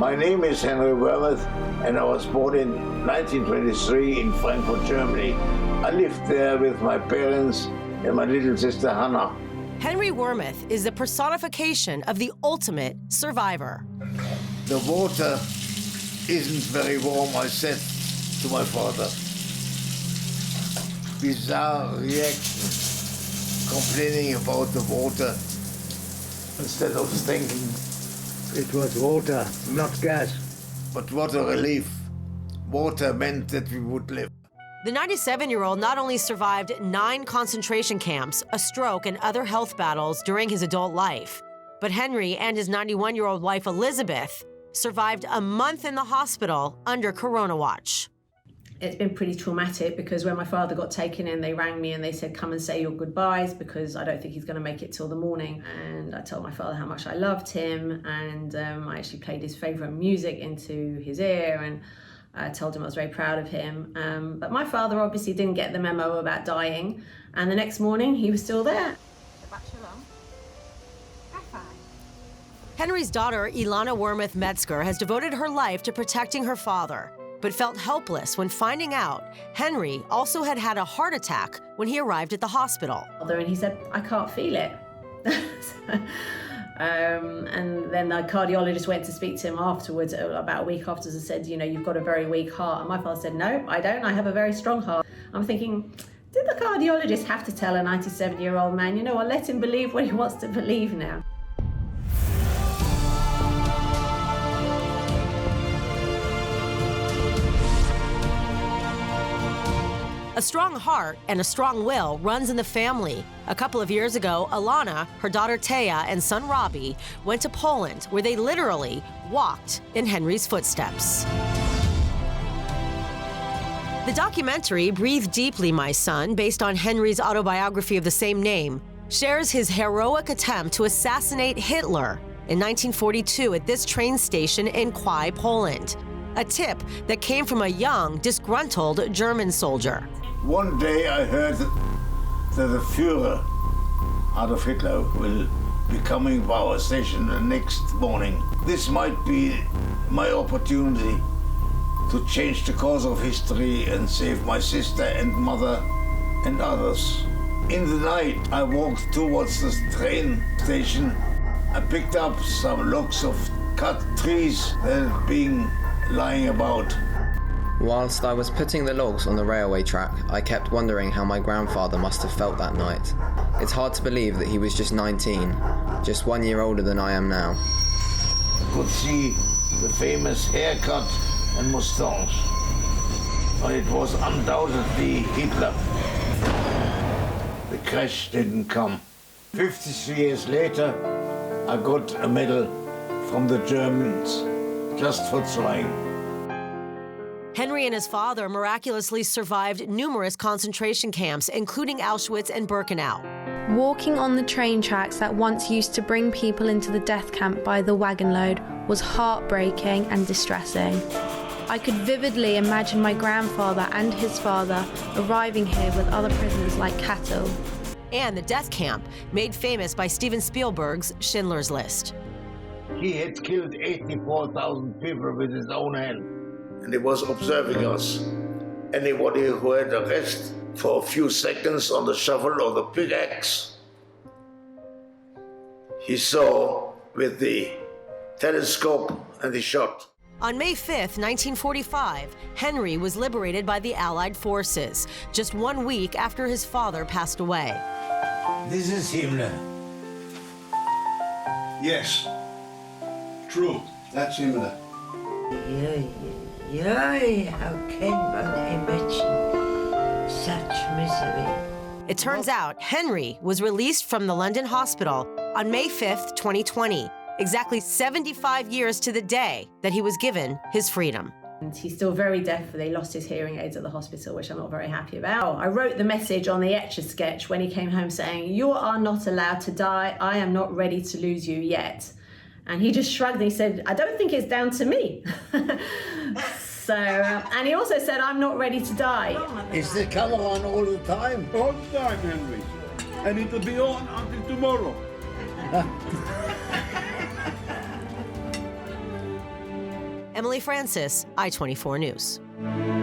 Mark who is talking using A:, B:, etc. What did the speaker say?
A: My name is Henry Wormuth, and I was born in 1923 in Frankfurt, Germany. I lived there with my parents and my little sister Hannah.
B: Henry Wormuth is the personification of the ultimate survivor.
A: The water isn't very warm, I said to my father. Bizarre reaction, complaining about the water instead of thinking it was water, not gas. But what a relief. Water meant that we would live.
B: The 97-year-old not only survived 9 concentration camps, a stroke, and other health battles during his adult life, but Henry and his 91-year-old wife, Elizabeth, survived a month in the hospital under Corona watch.
C: It's been pretty traumatic because when my father got taken in, they rang me and they said, come and say your goodbyes because I don't think he's going to make it till the morning. And I told my father how much I loved him, and I actually played his favourite music into his ear, and I told him I was very proud of him. But my father obviously didn't get the memo about dying, and the next morning he was still there.
B: Henry's daughter, Ilana Wormuth Metzger, has devoted her life to protecting her father, but felt helpless when finding out Henry also had had a heart attack when he arrived at the hospital.
C: And he said, I can't feel it. And then the cardiologist went to speak to him afterwards, about a week afterwards, and said, you know, you've got a very weak heart. And my father said, no, I don't. I have a very strong heart. I'm thinking, did the cardiologist have to tell a 97-year-old man, you know what, let him believe what he wants to believe now?
B: A strong heart and a strong will runs in the family. A couple of years ago, Alana, her daughter Taya, and son Robbie went to Poland, where they literally walked in Henry's footsteps. The documentary, Breathe Deeply, My Son, based on Henry's autobiography of the same name, shares his heroic attempt to assassinate Hitler in 1942 at this train station in Kwie, Poland. A tip that came from a young, disgruntled German soldier.
A: One day I heard that the Führer, Adolf Hitler, will be coming by our station the next morning. This might be my opportunity to change the course of history and save my sister and mother and others. In the night, I walked towards the train station. I picked up some logs of cut trees that had been lying about.
D: Whilst I was putting the logs on the railway track, I kept wondering how my grandfather must have felt that night. It's hard to believe that he was just 19, just 1 year older than I am now.
A: I could see the famous haircut and mustache, but it was undoubtedly Hitler. The crash didn't come. 53 years later, I got a medal from the Germans just for trying.
B: Henry and his father miraculously survived numerous concentration camps, including Auschwitz and Birkenau.
E: Walking on the train tracks that once used to bring people into the death camp by the wagon load was heartbreaking and distressing. I could vividly imagine my grandfather and his father arriving here with other prisoners like cattle.
B: And the death camp, made famous by Steven Spielberg's Schindler's List.
A: He had killed 84,000 people with his own hand, and he was observing us. Anybody who had a rest for a few seconds on the shovel or the pickaxe, he saw with the telescope and he shot.
B: On May 5th, 1945, Henry was liberated by the Allied forces, just 1 week after his father passed away.
A: This is Himmler.
F: Yes. True. That's Himmler.
G: How can one imagine such misery?
B: It turns out Henry was released from the London hospital on May 5th, 2020, exactly 75 years to the day that he was given his freedom.
C: And he's still very deaf. They lost his hearing aids at the hospital, which I'm not very happy about. I wrote the message on the Etch-a-Sketch when he came home saying, "You are not allowed to die. I am not ready to lose you yet." And he just shrugged and he said, "I don't think it's down to me." And he also said, "I'm not ready to die."
A: Is the camera on all the time?
F: All the time, Henry. And it'll be on until tomorrow.
B: Emily Francis, I-24 News.